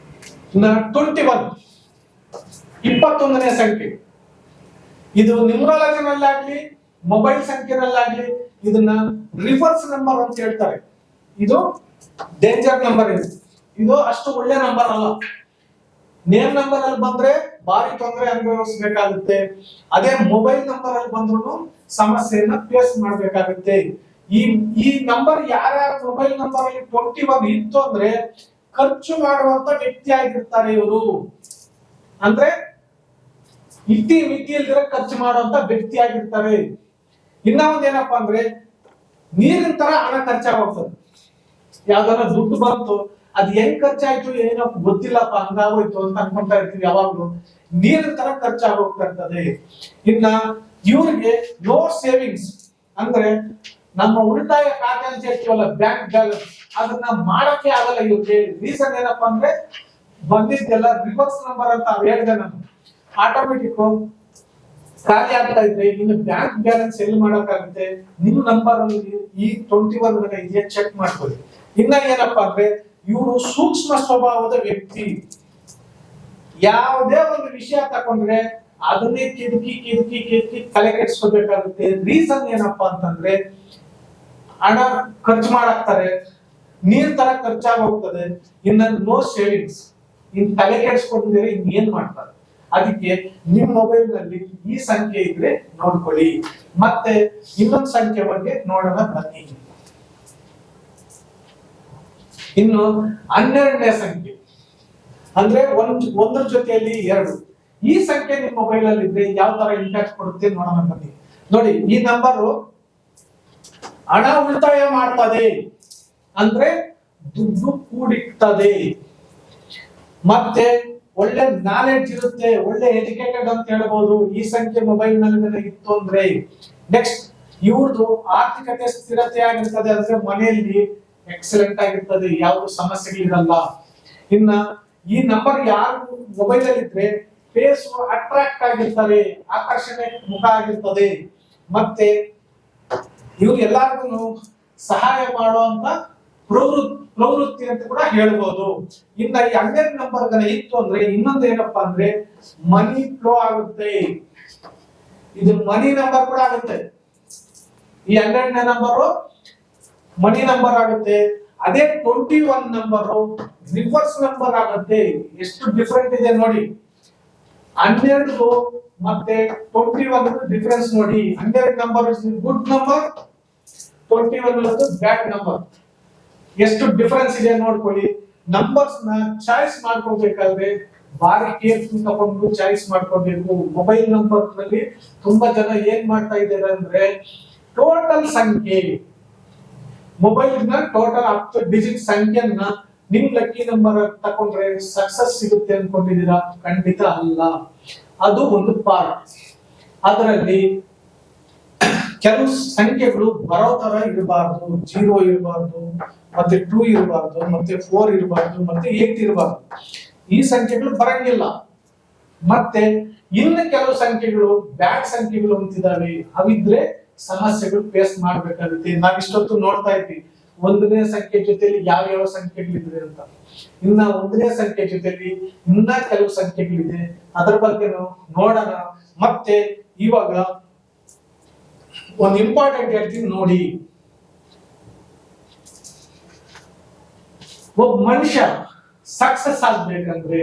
21ನೇ ಸಂಖ್ಯೆ, ಇದು ನ್ಯೂಮರಾಲಜಿನಲ್ಲಾಗ್ಲಿ ಮೊಬೈಲ್ ಸಂಖ್ಯೆನಲ್ಲಾಗ್ಲಿ ಇದನ್ನ ರಿವರ್ಸ್ ನಂಬರ್ ಅಂತ ಹೇಳ್ತಾರೆ. ಇದು ಡೇಂಜರ್ ನಂಬರ್. ಇದು ಅಷ್ಟು ಒಳ್ಳೆ ನಂಬರ್ ಅಲ್ಲ. ನೇಮ್ ನಂಬರ್ ಅಲ್ಲಿ ಬಂದ್ರೆ ಭಾರಿ ತೊಂದರೆ ಅನುಭವಿಸಬೇಕಾಗುತ್ತೆ. ಅದೇ ಮೊಬೈಲ್ ನಂಬರ್ ಅಲ್ಲಿ ಬಂದ್ರು ಸಮಸ್ಯೆಯನ್ನ ಫೇಸ್ ಮಾಡ್ಬೇಕಾಗುತ್ತೆ. ಈ ನಂಬರ್ ಯಾರ್ಯಾರ ಮೊಬೈಲ್ ನಂಬರ್ ಅಲ್ಲಿ 21 ಇತ್ತು ಅಂದ್ರೆ ಖರ್ಚು ಮಾಡುವಂತ ವ್ಯಕ್ತಿ ಆಗಿರ್ತಾರೆ ಇವರು. ಅಂದ್ರೆ ಮಿತಿಯಲ್ಲಿರೋ ಖರ್ಚು ಮಾಡುವಂತ ವ್ಯಕ್ತಿ ಆಗಿರ್ತಾರೆ. ಇನ್ನ ಒಂದೇನಪ್ಪಾ ಅಂದ್ರೆ ನೀರಿನ ತರ ಹಣ ಖರ್ಚಾಗೋಗ್ತದೆ. ಯಾವ್ದಾರ ದುಡ್ಡು ಬಂತು, ಅದ್ ಹೆಂಗ್ ಖರ್ಚಾಯ್ತು ಏನೋ ಗೊತ್ತಿಲ್ಲಪ್ಪ, ಹಂಗಾಗೋಯ್ತು ಅಂತ ಅನ್ಕೊಂತಾ ಇರ್ತೀವಿ ಯಾವಾಗ್ಲೂ. ನೀರಿನ ತರ ಖರ್ಚಾಗೋಗ್ತಾ ಇರ್ತದೆ. ಇನ್ನ ಇವ್ರಿಗೆ ನೋ ಸೇವಿಂಗ್ಸ್ ಅಂದ್ರೆ ನಮ್ಮ ಉಳಿತಾಯ ಖಾತೆ ಅಂತ ಹೇಳ್ತೀವಲ್ಲ, ಬ್ಯಾಂಕ್ ಬ್ಯಾಲೆನ್ಸ್, ಅದನ್ನ ಮಾಡಕ್ಕೆ ಆಗಲ್ಲ ಇವ್ರಿಗೆ. ರೀಸನ್ ಏನಪ್ಪಾ ಅಂದ್ರೆ ಬಂದಿದ್ದೆಲ್ಲ ರಿವರ್ಸ್ ನಂಬರ್ ಅಂತ ಹೇಳಿದೆ ನಾನು. ಆಟೋಮೆಟಿಕ್ ಖಾಲಿ ಆಗ್ತಾ ಇದ್ರೆ ಇನ್ನು ಬ್ಯಾಂಕ್ ಬ್ಯಾಲೆನ್ಸ್ ಎಲ್ಲಿ ಮಾಡಕ್ಕಾಗುತ್ತೆ? ನಿಮ್ ನಂಬರ್ ಅಲ್ಲಿ ಈ 21 ಇದೆಯಾ ಚೆಕ್ ಮಾಡ್ಕೊಳ್ಳಿ. ಇನ್ನ ಏನಪ್ಪಾ ಅಂದ್ರೆ ಇವರು ಸೂಕ್ಷ್ಮ ಸ್ವಭಾವದ ವ್ಯಕ್ತಿ. ಯಾವುದೇ ಒಂದು ವಿಷಯ ತಕೊಂಡ್ರೆ ಅದನ್ನೇ ಕಿದುಕಿ ತಲೆ ಕೆಡಿಸ್ಕೋಬೇಕಾಗುತ್ತೆ. ರೀಸನ್ ಏನಪ್ಪಾ ಅಂತಂದ್ರೆ ಹಣ ಖರ್ಚು ಮಾಡಾಕ್ತಾರೆ, ನೀರ್ ತರ ಖರ್ಚಾಗ ಹೋಗ್ತದೆ. ಇನ್ನ ನೋ ಸೇವಿಂಗ್ಸ್, ಇನ್ ತಲೆ ಕೆಡಿಸ್ಕೊಂಡಿದ್ರೆ ಇನ್ನೇನ್ ಮಾಡ್ತಾರೆ? ಅದಕ್ಕೆ ನಿಮ್ ಮೊಬೈಲ್ ನಲ್ಲಿ ಈ ಸಂಖ್ಯೆ ಇದ್ರೆ ನೋಡ್ಕೊಳ್ಳಿ. ಮತ್ತೆ ಇನ್ನೊಂದು ಸಂಖ್ಯೆ ಬಗ್ಗೆ ನೋಡೋಣ ಬನ್ನಿ. ಇನ್ನು 12ನೇ ಸಂಖ್ಯೆ ಅಂದ್ರೆ ಒಂದ್ರ ಜೊತೆಯಲ್ಲಿ 2. ಈ ಸಂಖ್ಯೆ ನಿಮ್ ಮೊಬೈಲ್ ಅಲ್ಲಿ ಇದ್ರೆ ಯಾವ ತರ ಇಂಪ್ಯಾಕ್ಟ್ ಕೊಡುತ್ತೆ ನೋಡೋಣ ಬನ್ನಿ. ನೋಡಿ, ಈ ನಂಬರ್ ಹಣ ಉಳಿತಾಯ ಮಾಡ್ತದೆ ಅಂದ್ರೆ ದುಡ್ಡು ಕೂಡಿರ್ತದೆ, ಮತ್ತೆ ಒಳ್ಳೆ ನಾಲೆಡ್ಜ್ ಇರುತ್ತೆ, ಒಳ್ಳೆ ಎಜುಕೇಟೆಡ್ ಅಂತ ಹೇಳ್ಬೋದು ಈ ಸಂಖ್ಯೆ ಮೊಬೈಲ್ ನಲ್ಲಿ ಇತ್ತು ಅಂದ್ರೆ. ನೆಕ್ಸ್ಟ್, ಇವ್ರದ್ದು ಆರ್ಥಿಕತೆ ಸ್ಥಿರತೆ ಆಗಿರ್ತದೆ, ಅಂದ್ರೆ ಮನೆಯಲ್ಲಿ ಎಕ್ಸಲೆಂಟ್ ಆಗಿರ್ತದೆ, ಯಾವ್ದು ಸಮಸ್ಯೆಗಳಿರಲ್ಲ. ಇನ್ನ ಈ ನಂಬರ್ ಯಾರು ಮೊಬೈಲ್ ಅಲ್ಲಿ ಇದ್ರೆ ಫೇಸ್ ಅಟ್ರಾಕ್ಟ್ ಆಗಿರ್ತಾರೆ, ಆಕರ್ಷಣೆ ಮುಖ ಆಗಿರ್ತದೆ, ಮತ್ತೆ ಇವ್ರು ಎಲ್ಲಾರ್ಗು ಸಹಾಯ ಮಾಡುವಂತ ಪ್ರವೃತ್ತಿ ಅಂತ ಕೂಡ ಹೇಳ್ಬೋದು. ಇನ್ನ ಈ 12 ನಂಬರ್ ಇತ್ತು ಅಂದ್ರೆ ಇನ್ನೊಂದು ಏನಪ್ಪಾ ಅಂದ್ರೆ ಮನಿ ಫ್ಲೋ ಆಗುತ್ತೆ. ಇದು ಮನಿ ನಂಬರ್ ಕೂಡ ಆಗುತ್ತೆ. ಈ 12ನೇ ನಂಬರ್ ಮನಿ ನಂಬರ್ ಆಗುತ್ತೆ. ಅದೇ 21 ನಂಬರ್ ರಿವರ್ಸ್ ನಂಬರ್ ಆಗುತ್ತೆ. ಎಷ್ಟು ಡಿಫರೆಂಟ್ ಇದೆ ನೋಡಿ. 12 ಮತ್ತೆ 21 ಡಿಫರೆನ್ಸ್ ನೋಡಿ. 12 ನಂಬರ್ ಗುಡ್ ನಂಬರ್, 21 ಬ್ಯಾಡ್ ನಂಬರ್. ಎಷ್ಟು ಡಿಫರೆನ್ಸ್ ಇದೆ ನೋಡ್ಕೊಳ್ಳಿ. ನಂಬರ್ಸ್ ನ ಚಾಯ್ಸ್ ಮಾಡ್ಕೋಬೇಕಾದ್ರೆ ಬಾರಿ ಕೇರ್ಫುಲ್ ತಗೊಂಡು ಚಾಯ್ಸ್ ಮಾಡ್ಕೋಬೇಕು. ಮೊಬೈಲ್ ನಂಬರ್ ನಲ್ಲಿ ತುಂಬಾ ಜನ ಏನ್ ಮಾಡ್ತಾ ಇದ್ದಾರೆ ಅಂದ್ರೆ ಟೋಟಲ್ ಸಂಖ್ಯೆ, ಮೊಬೈಲ್ ನ ಟೋಟಲ್ 10 ಡಿಜಿಟ್ ಸಂಖ್ಯೆಯನ್ನ ನಿಮ್ ಲಕ್ಕಿ ನಂಬರ್ ತಕೊಂಡ್ರೆ ಸಕ್ಸಸ್ ಸಿಗುತ್ತೆ ಅನ್ಕೊಂಡಿದೀರಾ? ಖಂಡಿತ ಅಲ್ಲ. ಅದು ಒಂದು ಪಾರ್ಟ್. ಅದರಲ್ಲಿ ಕೆಲವು ಸಂಖ್ಯೆಗಳು ಬರೋ ತರ ಇರಬಾರ್ದು. 0 ಇರಬಾರ್ದು, ಮತ್ತೆ 2 ಇರಬಾರ್ದು, ಮತ್ತೆ 4 ಇರಬಾರ್ದು, ಮತ್ತೆ 8 ಇರಬಾರ್ದು. ಈ ಸಂಖ್ಯೆಗಳು ಬರಂಗಿಲ್ಲ. ಮತ್ತೆ ಇನ್ನು ಕೆಲವು ಸಂಖ್ಯೆಗಳು ಬ್ಯಾಡ್ ಸಂಖ್ಯೆಗಳು ಅಂತಿದಾವೆ. ಅವಿದ್ರೆ ಸಮಸ್ಯೆಗಳು ಫೇಸ್ ಮಾಡ್ಬೇಕಾಗುತ್ತೆ. ನಾವಿಷ್ಟೊತ್ತು ನೋಡ್ತಾ ಇದ್ವಿ 1ನೇ ಸಂಖ್ಯೆ ಜೊತೆಲಿ ಯಾವ ಸಂಖ್ಯೆಗಳಿದೆ ಅಂತ. ಇನ್ನ 1ನೇ ಸಂಖ್ಯೆ ಜೊತೆಲಿ ಇನ್ನ ಕೆಲವು ಸಂಖ್ಯೆಗಳಿದೆ, ಅದರ ಬಗ್ಗೆ ನೋಡೋಣ. ಮತ್ತೆ ಇವಾಗ ಒಂದು ಇಂಪಾರ್ಟೆಂಟ್ ಹೇಳ್ತೀನಿ ನೋಡಿ. ಒಬ್ಬ ಮನುಷ್ಯ ಸಕ್ಸಸ್ ಆಗ್ಬೇಕಂದ್ರೆ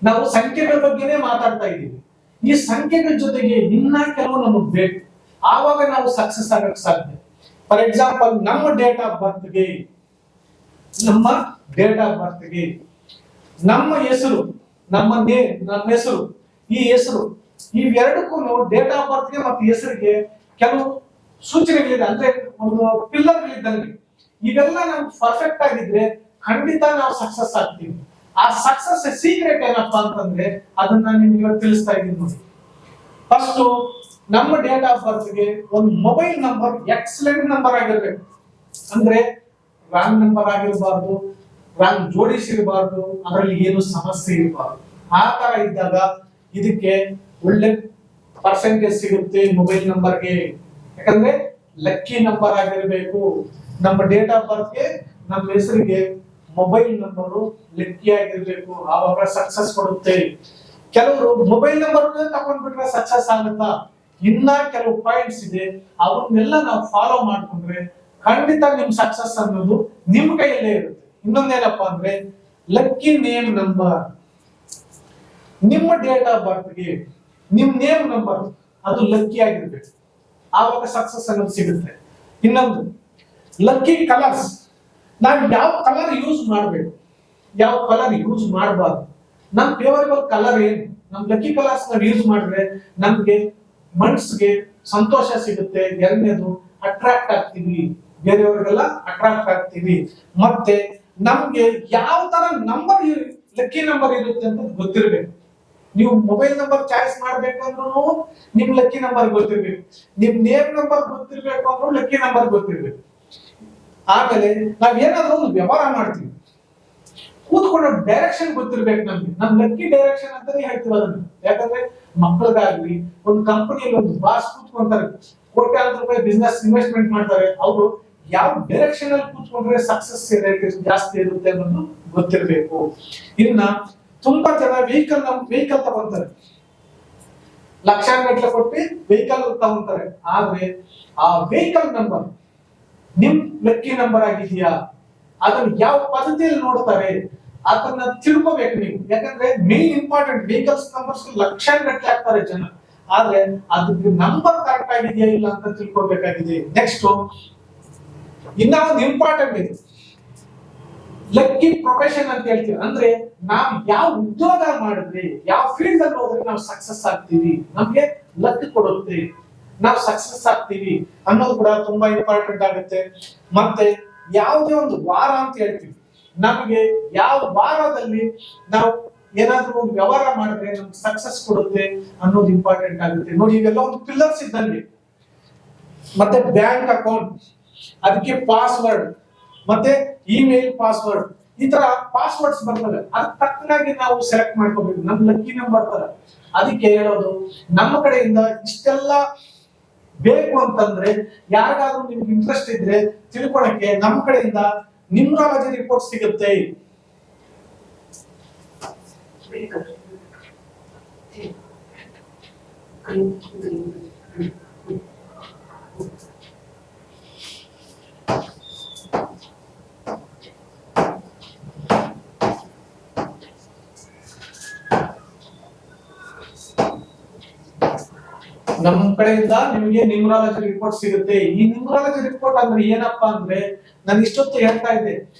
ನಾವು ಸಂಖ್ಯೆಗಳ ಬಗ್ಗೆನೇ ಮಾತಾಡ್ತಾ ಇದ್ದೀವಿ. ಈ ಸಂಖ್ಯೆಗಳ ಜೊತೆಗೆ ಇನ್ನ ಕೆಲವು ನಮಗ್ ಬೇಕು, ಆವಾಗ ನಾವು ಸಕ್ಸಸ್ ಆಗಕ್ ಸಾಧ್ಯ. ಫಾರ್ ಎಕ್ಸಾಂಪಲ್, ನಮ್ಮ ಡೇಟ್ ಆಫ್ ಬರ್ತ್ಗೆ ನಮ್ಮ ಹೆಸರು, ನಮ್ಮ ಹೆಸರು, ಈ ಹೆಸರು, ಇವೆರಡಕ್ಕೂ ಡೇಟ್ ಆಫ್ ಬರ್ತ್ಗೆ ಮತ್ತು ಹೆಸರಿಗೆ ಕೆಲವು ಸೂಚನೆಗಳಿದೆ. ಅಂದ್ರೆ ಒಂದು ಪಿಲ್ಲರ್ಗಳಿದ್ದಂಗೆ. ಇವೆಲ್ಲ ನಮ್ಗೆ ಪರ್ಫೆಕ್ಟ್ ಆಗಿದ್ರೆ ಖಂಡಿತ ನಾವು ಸಕ್ಸಸ್ ಆಗ್ತೀವಿ. ಆ ಸಕ್ಸಸ್ ಸೀಕ್ರೆಟ್ ಏನಪ್ಪಾ ಅಂತಂದ್ರೆ ಅದನ್ನ ನಿಮ್ಗೆ ತಿಳಿಸ್ತಾ ಇದ್ದೀನಿ ನೋಡಿ. ಫಸ್ಟ್, ನಮ್ಮ ಡೇಟ್ ಆಫ್ ಬರ್ತ್ಗೆ ಒಂದು ಮೊಬೈಲ್ ನಂಬರ್ ಎಕ್ಸಲೆಂಟ್ ನಂಬರ್ ಆಗಿರ್ಬೇಕು. ಅಂದ್ರೆ ರಾಂಗ್ ನಂಬರ್ ಆಗಿರಬಾರ್ದು, ರಾಂಗ್ ಜೋಡಿಸಿರಬಾರ್ದು, ಅದರಲ್ಲಿ ಏನು ಸಮಸ್ಯೆ ಇರಬಾರ್ದು. ಆ ತರ ಇದ್ದಾಗ ಇದಕ್ಕೆ ಒಳ್ಳೆ ಪರ್ಸೆಂಟೇಜ್ ಸಿಗುತ್ತೆ ಮೊಬೈಲ್ ನಂಬರ್ಗೆ. ಯಾಕಂದ್ರೆ ಲಕ್ಕಿ ನಂಬರ್ ಆಗಿರ್ಬೇಕು. ನಮ್ಮ ಡೇಟ್ ಆಫ್ ಬರ್ತ್ಗೆ ನಮ್ಮ ಹೆಸರಿಗೆ ಮೊಬೈಲ್ ನಂಬರು ಲಕ್ಕಿ ಆಗಿರ್ಬೇಕು, ಆವಾಗ ಸಕ್ಸಸ್ ಕೊಡುತ್ತೆ. ಕೆಲವರು ಮೊಬೈಲ್ ನಂಬರ್ ತಗೊಂಡ್ಬಿಟ್ರೆ ಸಕ್ಸಸ್ ಆಗುತ್ತಾ? ಇನ್ನ ಕೆಲವು ಪಾಯಿಂಟ್ಸ್ ಇದೆ, ಅವನ್ನೆಲ್ಲ ನಾವು ಫಾಲೋ ಮಾಡ್ಕೊಂಡ್ರೆ ಖಂಡಿತ ನಿಮ್ ಸಕ್ಸಸ್ ಅನ್ನೋದು ನಿಮ್ ಕೈಯಲ್ಲೇ ಇರುತ್ತೆ. ಇನ್ನೊಂದೇನಪ್ಪಾ ಅಂದ್ರೆ ಲಕ್ಕಿ ನೇಮ್ ನಂಬರ್. ನಿಮ್ಮ ಡೇಟ್ ಆಫ್ ಬರ್ತ್ಗೆ ನಿಮ್ ನೇಮ್ ನಂಬರ್ ಅದು ಲಕ್ಕಿ ಆಗಿರ್ಬೇಕು, ಆವಾಗ ಸಕ್ಸಸ್ ಅನ್ನೋದು ಸಿಗುತ್ತೆ. ಇನ್ನೊಂದು ಲಕ್ಕಿ ಕಲರ್ಸ್. ನಾವು ಯಾವ ಕಲರ್ ಯೂಸ್ ಮಾಡ್ಬೇಕು, ಯಾವ ಕಲರ್ ಯೂಸ್ ಮಾಡಬಾರ್ದು. ನಮ್ ಫೇವರೇಬಲ್ ಕಲರ್ ಏನು, ನಮ್ ಲಕ್ಕಿ ಕಲರ್ಸ್ ನಾವು ಯೂಸ್ ಮಾಡಿದ್ರೆ ನಮ್ಗೆ ಮನ್ಸ್ಗೆ ಸಂತೋಷ ಸಿಗುತ್ತೆ. ಎರಡನೇದು ಅಟ್ರಾಕ್ಟ್ ಆಗ್ತೀವಿ, ಬೇರೆಯವ್ರಿಗೆಲ್ಲ ಅಟ್ರಾಕ್ಟ್ ಆಗ್ತೀವಿ. ಮತ್ತೆ ನಮ್ಗೆ ಯಾವ ತರ ನಂಬರ್ ಲಕ್ಕಿ ನಂಬರ್ ಇರುತ್ತೆ ಅಂತ ಗೊತ್ತಿರ್ಬೇಕು. ನೀವು ಮೊಬೈಲ್ ನಂಬರ್ ಚಾಯ್ಸ್ ಮಾಡ್ಬೇಕಂದ್ರೂ ನಿಮ್ ಲಕ್ಕಿ ನಂಬರ್ ಗೊತ್ತಿರ್ಬೇಕು, ನಿಮ್ ನೇಮ್ ನಂಬರ್ ಗೊತ್ತಿರ್ಬೇಕು ಅಂದ್ರೂ ಲಕ್ಕಿ ನಂಬರ್ ಗೊತ್ತಿರ್ಬೇಕು. ಆಮೇಲೆ ನಾವ್ ಏನಾದ್ರೂ ಒಂದು ವ್ಯವಹಾರ ಮಾಡ್ತೀವಿ, ಕೂತ್ಕೊಂಡು ಡೈರೆಕ್ಷನ್ ಗೊತ್ತಿರ್ಬೇಕು ನಮ್ಗೆ. ನಮ್ ಲಕ್ಕಿ ಡೈರೆಕ್ಷನ್ ಅಂತಾನೆ ಹೇಳ್ತೀವಿ ಅದನ್ನ. ಯಾಕಂದ್ರೆ ಮಕ್ಕಳಿಗಾಗ್ಲಿ, ಒಂದು ಕಂಪನಿಯಲ್ಲಿ ಒಂದು ಬಾಸ್ ಕೂತ್ಕೊಂತಾರೆ, ಕೋಟ್ಯಾಂತರ ರೂಪಾಯಿ ಬಿಸ್ನೆಸ್ ಇನ್ವೆಸ್ಟ್ಮೆಂಟ್ ಮಾಡ್ತಾರೆ, ಅವರು ಯಾವ ಡೈರೆಕ್ಷನ್ ಅಲ್ಲಿ ಕೂತ್ಕೊಂಡ್ರೆ ಸಕ್ಸಸ್ ರೇಟ್ ಜಾಸ್ತಿ ಇರುತ್ತೆ ಅನ್ನೋದು ಗೊತ್ತಿರ್ಬೇಕು. ಇನ್ನ ತುಂಬಾ ಜನ ವೆಹಿಕಲ್ ತಗೊಂತಾರೆ, ಲಕ್ಷಾಂಗಟ್ಟಲೆ ಕೊಟ್ಟು ವೆಹಿಕಲ್ ತಗೊಂತಾರೆ. ಆದ್ರೆ ಆ ವೆಹಿಕಲ್ ನಂಬರ್ ನಿಮ್ ಲಕ್ಕಿ ನಂಬರ್ ಆಗಿದೆಯಾ, ಅದನ್ನ ಯಾವ ಪದ್ಧತಿಯಲ್ಲಿ ನೋಡ್ತಾರೆ ಅದನ್ನ ತಿಳ್ಕೋಬೇಕು ನೀವು. ಯಾಕಂದ್ರೆ ಮೇನ್ ಇಂಪಾರ್ಟೆಂಟ್ ವೆಹಿಕಲ್ಸ್ ನಂಬರ್ಸ್ ಲಕ್ಷಾಂಗಟ್ಟಲೆ ಆಗ್ತಾರೆ ಜನ, ಆದ್ರೆ ಅದಕ್ಕೆ ನಂಬರ್ ಕರೆಕ್ಟ್ ಆಗಿದೆಯಾ ಇಲ್ಲ ಅಂತ ತಿಳ್ಕೋಬೇಕಾಗಿದೆ. ನೆಕ್ಸ್ಟ್ ಇನ್ನ ಒಂದು ಇಂಪಾರ್ಟೆಂಟ್ ಇದೆ, ಲಕ್ಕಿ ಪ್ರೊಫೆಷನ್ ಅಂತ ಹೇಳ್ತೀವಿ. ಅಂದ್ರೆ ನಾವು ಯಾವ ಉದ್ಯೋಗ ಮಾಡಿದ್ರೆ, ಯಾವ ಫೀಲ್ಡ್ ಅಲ್ಲಿ ಹೋದ್ರೆ ನಾವು ಸಕ್ಸಸ್ ಆಗ್ತೀವಿ, ನಮ್ಗೆ ಲಕ್ ಕೊಡುತ್ತೆ, ನಾವು ಸಕ್ಸಸ್ ಆಗ್ತೀವಿ ಅನ್ನೋದು ಕೂಡ ತುಂಬಾ ಇಂಪಾರ್ಟೆಂಟ್ ಆಗುತ್ತೆ. ಮತ್ತೆ ಯಾವುದೇ ಒಂದು ವಾರ ಅಂತ ಹೇಳ್ತೀವಿ, ನಮಗೆ ಯಾವ ವಾರದಲ್ಲಿ ನಾವು ಏನಾದ್ರೂ ಒಂದು ವ್ಯವಹಾರ ಮಾಡಿದ್ರೆ ನಮ್ಗೆ ಸಕ್ಸಸ್ ಕೊಡುತ್ತೆ ಅನ್ನೋದು ಇಂಪಾರ್ಟೆಂಟ್ ಆಗುತ್ತೆ ನೋಡಿ. ಇವೆಲ್ಲ ಒಂದು ಪಿಲ್ಲರ್ಸ್ ಇದ್ದಂಗೆ. ಮತ್ತೆ ಬ್ಯಾಂಕ್ ಅಕೌಂಟ್, ಅದಕ್ಕೆ ಪಾಸ್ವರ್ಡ್, ಮತ್ತೆ ಇಮೇಲ್ ಪಾಸ್ವರ್ಡ್, ಈ ತರ ಪಾಸ್ವರ್ಡ್ಸ್ ಬರ್ತವೆ. ಅದಕ್ಕೆ ತಕ್ಕನಾಗಿ ನಾವು ಸೆಲೆಕ್ಟ್ ಮಾಡ್ಕೋಬೇಕು ನಮ್ ಲಕ್ಕಿ ನಂಬರ್ ತರ. ಅದಕ್ಕೆ ಹೇಳೋದು, ನಮ್ಮ ಕಡೆಯಿಂದ ಇಷ್ಟೆಲ್ಲ ಬೇಕು ಅಂತಂದ್ರೆ, ಯಾರಿಗಾದ್ರೂ ನಿಮ್ಗೆ ಇಂಟ್ರೆಸ್ಟ್ ಇದ್ರೆ ತಿಳ್ಕೊಳಕ್ಕೆ ನಮ್ಮ ಕಡೆಯಿಂದ ನ್ಯೂಮರಾಲಜಿ ರಿಪೋರ್ಟ್ ಸಿಗುತ್ತೆ. ನಮ್ಮ ಕಡೆಯಿಂದ ನಿಮಗೆ ನ್ಯೂಮರಾಲಜಿ ರಿಪೋರ್ಟ್ ಸಿಗುತ್ತೆ. ಈ ನ್ಯೂಮರಾಲಜಿ ರಿಪೋರ್ಟ್ ಅಂದ್ರೆ ಏನಪ್ಪಾ ಅಂದ್ರೆ, ನಾನು ಇಷ್ಟೊತ್ತು ಹೇಳ್ತಾ ಇದ್ದೆ,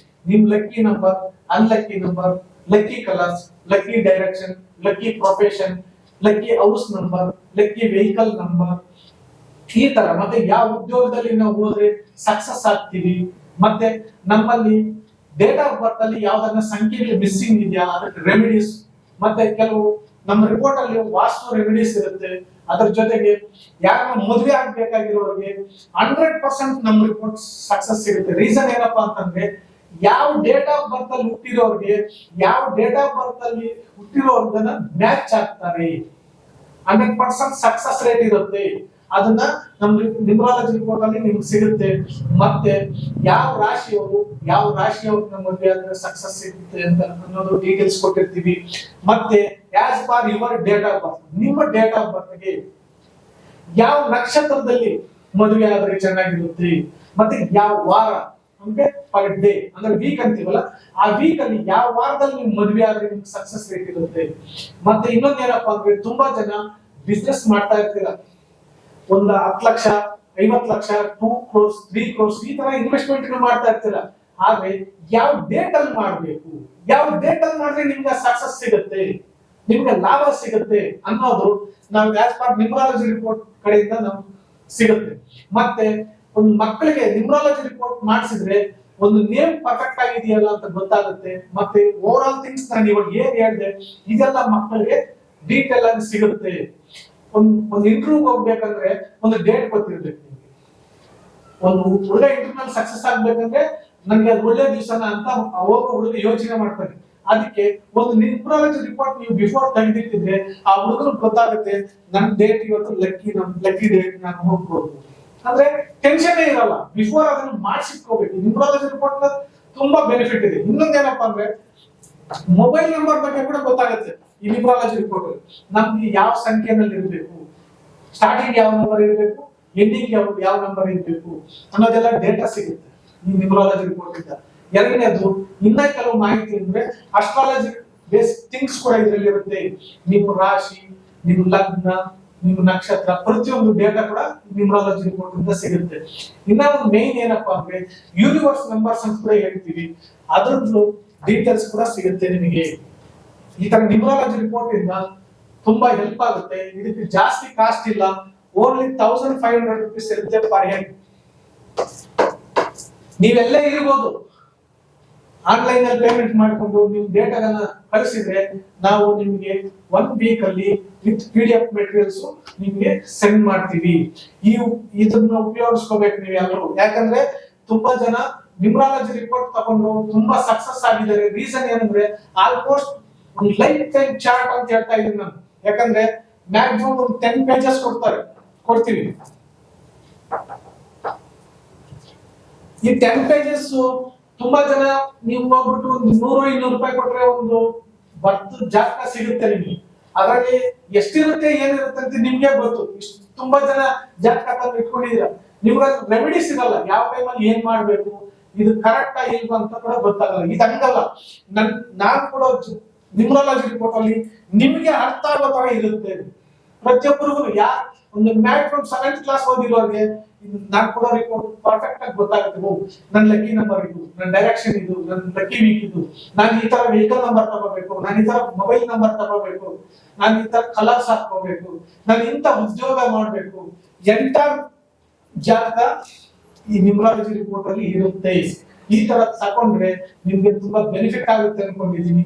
ನಿಮ್ lucky number, unlucky number, lucky colours, lucky direction, lucky profession, lucky house number, lucky vehicle number, ಈ ತರ. ಮತ್ತೆ ಯಾವ ಉದ್ಯೋಗದಲ್ಲಿ ನಾವು ಹೋದ್ರೆ ಸಕ್ಸಸ್ ಆಗ್ತೀವಿ, ಮತ್ತೆ ನಮ್ಮಲ್ಲಿ ಡೇಟ್ ಆಫ್ ಬರ್ತ್ ಅಲ್ಲಿ ಯಾವ್ದನ್ನ ಸಂಖ್ಯೆಯಲ್ಲಿ ಮಿಸ್ಸಿಂಗ್ ಇದೆಯಾ ಅದಕ್ಕೆ ರೆಮಿಡೀಸ್, ಮತ್ತೆ ಕೆಲವು ನಮ್ಮ ರಿಪೋರ್ಟ್ ಅಲ್ಲಿ ವಾಸ್ತು ರೆಮಿಡೀಸ್ ಇರುತ್ತೆ. ಅದ್ರ ಜೊತೆಗೆ ಯಾರು ಮದುವೆ ಆಗ್ಬೇಕಾಗಿರೋರಿಗೆ 100% ನಮ್ಮ ರಿಪೋರ್ಟ್ ಸಕ್ಸಸ್ ಸಿಗುತ್ತೆ. ರೀಸನ್ ಏನಪ್ಪಾ ಅಂತಂದ್ರೆ ಯಾವ ಡೇಟ್ ಆಫ್ ಬರ್ತ್ ಅಲ್ಲಿ ಹುಟ್ಟಿರೋರಿಗೆ ಯಾವ ಡೇಟ್ ಆಫ್ ಬರ್ತ್ ಅಲ್ಲಿ ಹುಟ್ಟಿರೋರ್ಗನ್ನ ಮ್ಯಾಚ್ ಆಗ್ತಾರೆ. 100% ಸಕ್ಸಸ್ ರೇಟ್ ಇರುತ್ತೆ. ಅದನ್ನ ನಮ್ ನ್ಯೂಮರಾಲಜಿ ರಿಪೋರ್ಟ್ ಅಲ್ಲಿ ನಿಮ್ಗೆ ಸಿಗುತ್ತೆ. ಮತ್ತೆ ಯಾವ ರಾಶಿಯವರು ನಮ್ಮ ಮದುವೆ ಆದ್ರೆ ಸಕ್ಸಸ್ ಸಿಗುತ್ತೆ ಅಂತ ಅನ್ನೋದು ಡೀಟೇಲ್ಸ್ ಕೊಟ್ಟಿರ್ತೀವಿ. ಮತ್ತೆ as per your date of birth, ನಿಮ್ಮ ಡೇಟ್ ಆಫ್ ಬರ್ತ್ ಗೆ ಯಾವ ನಕ್ಷತ್ರದಲ್ಲಿ ಮದುವೆ ಆದ್ರೆ ಚೆನ್ನಾಗಿರುತ್ತೆ, ಮತ್ತೆ ಯಾವ ವಾರ ಅಂದ್ರೆ ಪರ್ ಡೇ ಅಂದ್ರೆ ವೀಕ್ ಅಂತೀವಲ್ಲ, ಆ ವೀಕ್ ಅಲ್ಲಿ ಯಾವ ವಾರದಲ್ಲಿ ನೀವು ಮದುವೆ ಆದ್ರೆ ನಿಮ್ಗೆ ಸಕ್ಸಸ್ ರೇಟ್ ಇರುತ್ತೆ. ಮತ್ತೆ ಇನ್ನೊಂದೇನಪ್ಪಾ ಅಂದ್ರೆ ತುಂಬಾ ಜನ ಬಿಸ್ನೆಸ್ ಮಾಡ್ತಾ ಇರ್ತೀರ, ಒಂದು 10 ಲಕ್ಷ 50 ಲಕ್ಷ 2 crores 3 crores ಈ ತರ ಇನ್ವೆಸ್ಟ್ಮೆಂಟ್ ಮಾಡ್ತಾ ಇರ್ತೀರ. ಆದ್ರೆ ಯಾವ ಡೇಟ್ ಅಲ್ಲಿ ಮಾಡ್ಬೇಕು, ಯಾವ ಡೇಟ್ ಅಲ್ಲಿ ಮಾಡಿದ್ರೆ ನಿಮ್ಗೆ ಸಕ್ಸಸ್ ಸಿಗುತ್ತೆ, ನಿಮ್ಗೆ ಲಾಭ ಸಿಗುತ್ತೆ ಅನ್ನೋದು ನಾವು ಆಸ್ ಪರ್ ನ್ಯೂಮರಾಲಜಿ ರಿಪೋರ್ಟ್ ಕಡೆಯಿಂದ ನಮ್ಗೆ ಸಿಗುತ್ತೆ. ಮತ್ತೆ ಒಂದು ಮಕ್ಕಳಿಗೆ ನ್ಯೂಮರಾಲಜಿ ರಿಪೋರ್ಟ್ ಮಾಡಿಸಿದ್ರೆ ಒಂದು ನೇಮ್ ಪರ್ಫೆಕ್ಟ್ ಆಗಿದೆಯಲ್ಲ ಅಂತ ಗೊತ್ತಾಗುತ್ತೆ. ಮತ್ತೆ ಓವರ್ ಆಲ್ ಥಿಂಗ್ಸ್ ನಾನು ಇವಾಗ ಏನ್ ಹೇಳಿದೆ ಇದೆಲ್ಲ ಮಕ್ಕಳಿಗೆ ಡೀಟೇಲ್ ಆಗಿ ಸಿಗುತ್ತೆ. ಒಂದು ಇಂಟರ್ವ್ಯೂಗೆ ಹೋಗ್ಬೇಕಂದ್ರೆ ಒಂದು ಡೇಟ್ ಗೊತ್ತಿರ್ಬೇಕು ನಿಮ್ಗೆ. ಒಂದು ಒಳ್ಳೆ ಇಂಟರ್ವ್ಯೂ ಸಕ್ಸಸ್ ಆಗ್ಬೇಕಂದ್ರೆ ನನ್ಗೆ ಅದು ಒಳ್ಳೆ ದಿವಸನ ಅಂತ ಹೋಗೋ ಹುಡುಗ ಯೋಚನೆ ಮಾಡ್ತಾನೆ. ಅದಕ್ಕೆ ಒಂದು ನ್ಯೂಮರಾಲಜಿ ರಿಪೋರ್ಟ್ ನೀವು ಬಿಫೋರ್ ತೆಗೆದಿಟ್ಟಿದ್ರೆ ಆ ಹುಡುಗನಿಗೆ ಗೊತ್ತಾಗುತ್ತೆ ನನ್ ಡೇಟ್ ಇವತ್ತು ಲಕ್ಕಿ ಡೇಟ್ ನಾನು ಹೋಗ್ಬೋದು ಅಂದ್ರೆ ಟೆನ್ಷನ್ ಇರಲ್ಲ. ಬಿಫೋರ್ ಅದನ್ನ ಮಾಡಿಸಿಟ್ಕೋಬೇಕು. ನ್ಯೂಮರಾಲಜಿ ರಿಪೋರ್ಟ್ ತುಂಬಾ ಬೆನಿಫಿಟ್ ಇದೆ. ಇನ್ನೊಂದೇನಪ್ಪಾ ಅಂದ್ರೆ ಮೊಬೈಲ್ ನಂಬರ್ ಬಗ್ಗೆ ಕೂಡ ಗೊತ್ತಾಗುತ್ತೆ ಈ ನ್ಯೂಮರಾಲಜಿ ರಿಪೋರ್ಟ್. ನಮ್ಗೆ ಯಾವ ಸಂಖ್ಯೆನಲ್ಲಿ ಇರಬೇಕು, ಸ್ಟಾರ್ಟಿಂಗ್ ಯಾವ ನಂಬರ್ ಇರಬೇಕು, ಎಂಡಿಂಗ್ ಯಾವ ನಂಬರ್ ಇರಬೇಕು ಅನ್ನೋದೆಲ್ಲ ಡೇಟಾ ಸಿಗುತ್ತೆ ಈ ನ್ಯೂಮರಾಲಜಿ ರಿಪೋರ್ಟ್ ಇಂದ. ಎರಡನೇದು ಇನ್ನ ಕೆಲವು ಮಾಹಿತಿ ಅಂದ್ರೆ ಅಸ್ಟ್ರಾಲಜಿ ಬೇಸ್ ಥಿಂಗ್ಸ್ ಕೂಡ ಇದರಲ್ಲಿ ಇರುತ್ತೆ. ನಿಮ್ಮ ರಾಶಿ, ನಿಮ್ಮ ಲಗ್ನ, ನಿಮ್ಮ ನಕ್ಷತ್ರ ಪ್ರತಿಯೊಂದು ಡೇಟಾ ಕೂಡ ನ್ಯೂಮರಾಲಜಿ ರಿಪೋರ್ಟ್ ಇಂದ ಸಿಗುತ್ತೆ. ಇನ್ನ ಒಂದು ಮೇನ್ ಏನಪ್ಪಾ ಅಂದ್ರೆ ಯೂನಿವರ್ಸ್ ನಂಬರ್ಸ್ ಅಂತ ಕೂಡ ಹೇಳ್ತೀವಿ, ಅದ್ರದ್ದು ಡೀಟೇಲ್ಸ್ ಕೂಡ ಸಿಗುತ್ತೆ ನಿಮಗೆ. ಈ ತರ ನ್ಯೂಮರಾಲಜಿ ರಿಪೋರ್ಟ್ ಇಂದ ತುಂಬಾ ಹೆಲ್ಪ್ ಆಗುತ್ತೆ. ಇದಕ್ಕೆ ಜಾಸ್ತಿ ಕಾಸ್ಟ್ ಇಲ್ಲ, ಓನ್ಲಿ 1500 rupees ಇರುತ್ತೆ ಪರ್ ಹೆಡ್. ನೀವೆಲ್ಲೇ ಇರ್ಬೋದು, ಆನ್ಲೈನ್ ಅಲ್ಲಿ ಪೇಮೆಂಟ್ ಮಾಡ್ಕೊಂಡು ನೀವು ಡೇಟಾಗಳನ್ನ ಕಳಿಸಿದ್ರೆ ನಾವು ನಿಮ್ಗೆ 1 ವೀಕ್ ಅಲ್ಲಿ ವಿತ್ PDF ಮೆಟೀರಿಯಲ್ಸ್ ನಿಮ್ಗೆ ಸೆಂಡ್ ಮಾಡ್ತೀವಿ. ಇದನ್ನ ಉಪಯೋಗಿಸ್ಕೋಬೇಕು ನೀವು ಎಲ್ಲರೂ. ಯಾಕಂದ್ರೆ ತುಂಬಾ ಜನ ನ್ಯೂಮರಾಲಜಿ ರಿಪೋರ್ಟ್ ತಗೊಂಡು ತುಂಬಾ ಸಕ್ಸಸ್ ಆಗಿದ್ದಾರೆ. ರೀಸನ್ ಏನಂದ್ರೆ ಆಲ್ಮೋಸ್ಟ್ ಒಂದು ಲೈಫ್ ಟೈಮ್ ಚಾರ್ಟ್ ಅಂತ ಹೇಳ್ತಾ ಇದೀನಿ ನಾನು. ಯಾಕಂದ್ರೆ ಮ್ಯಾಕ್ಸಿಮಮ್ ಒಂದು 10 pages ಕೊಡ್ತೀವಿ. ಈ 10 pages ತುಂಬಾ ಜನ ನೀವು ಹೋಗ್ಬಿಟ್ಟು ಒಂದು 100-200 ರೂಪಾಯಿ ಕೊಟ್ರೆ ಒಂದು ಬರ್ತ್ ಜಾತಕ ಸಿಗುತ್ತೆ ನಿಮ್ಗೆ. ಅದರಲ್ಲಿ ಎಷ್ಟಿರುತ್ತೆ ಏನಿರುತ್ತೆ ಅಂತ ನಿಮ್ಗೆ ಗೊತ್ತು. ತುಂಬಾ ಜನ ಜಾತಕ ತಂದು ಇಟ್ಕೊಂಡಿದ್ದೀರಾ, ನಿಮ್ಗೆ ರೆಮಿಡೀಸ್ ಇರಲ್ಲ. ಯಾವ ಟೈಮಲ್ಲಿ ಏನ್ ಮಾಡ್ಬೇಕು, ಇದು ಕರೆಕ್ಟ್ ಇಲ್ವಾ ಅಂತ ಕೂಡ ಗೊತ್ತಾಗಲ್ಲ. ಇದು ಹಂಗಲ್ಲ. ನಾನ್ ಕೊಡೋ ನ್ಯೂಮರಾಲಜಿ ರಿಪೋರ್ಟ್ ಅಲ್ಲಿ ನಿಮ್ಗೆ ಅರ್ಥ ಆಗೋ ತರ ಇರುತ್ತೆ. ಪ್ರತಿಯೊಬ್ಬರಿಗೂ ಒಂದು ಮ್ಯಾಥ್ ಫ್ರಮ್ 7th ಕ್ಲಾಸ್ ಓದಿರೋರಿಗೆ ನಾನ್ ಕೊಡೋ ರಿಪೋರ್ಟ್ ಪರ್ಫೆಕ್ಟ್ ಆಗಿ ಗೊತ್ತಾಗುತ್ತೆ. ನನ್ನ ಲಕ್ಕಿ ನಂಬರ್ ಇದು, ನನ್ನ ಡೈರೆಕ್ಷನ್ ಇದು, ನನ್ನ ಲಕ್ಕಿ ವೀಕ್ ಇದು, ನಾನು ಈ ತರ ವೆಹಿಕಲ್ ನಂಬರ್ ತಗೋಬೇಕು, ನಾನು ಈ ತರ ಮೊಬೈಲ್ ನಂಬರ್ ತಗೋಬೇಕು, ನಾನು ಈ ತರ ಕಲರ್ಸ್ ಹಾಕೋಬೇಕು, ನಾನು ಇಂತ ಉದ್ಯೋಗ ಮಾಡ್ಬೇಕು. ಎಂಟರ್ ಜಾತಕ ಈ ನ್ಯೂಮರಾಲಜಿ ರಿಪೋರ್ಟ್ ಅಲ್ಲಿ ಇರುತ್ತೆ. ಈ ತರ ತಕೊಂಡ್ರೆ ನಿಮ್ಗೆ ತುಂಬಾ ಬೆನಿಫಿಟ್ ಆಗುತ್ತೆ ಅನ್ಕೊಂಡಿದೀನಿ.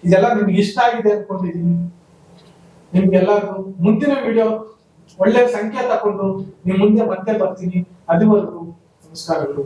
ಇದೆಲ್ಲ ನಿಮ್ಗೆ ಇಷ್ಟ ಆಗಿದೆ ಅನ್ಕೊಂಡಿದೀನಿ. ನಿಮ್ಗೆಲ್ಲರೂ ಮುಂದಿನ ವಿಡಿಯೋ ಒಳ್ಳೆ ಸಂಖ್ಯೆ ತಕೊಂಡು ನಿಮ್ ಮುಂದೆ ಮತ್ತೆ ಬರ್ತೀನಿ. ಅದುವರೆಗೂ ನಮಸ್ಕಾರಗಳು.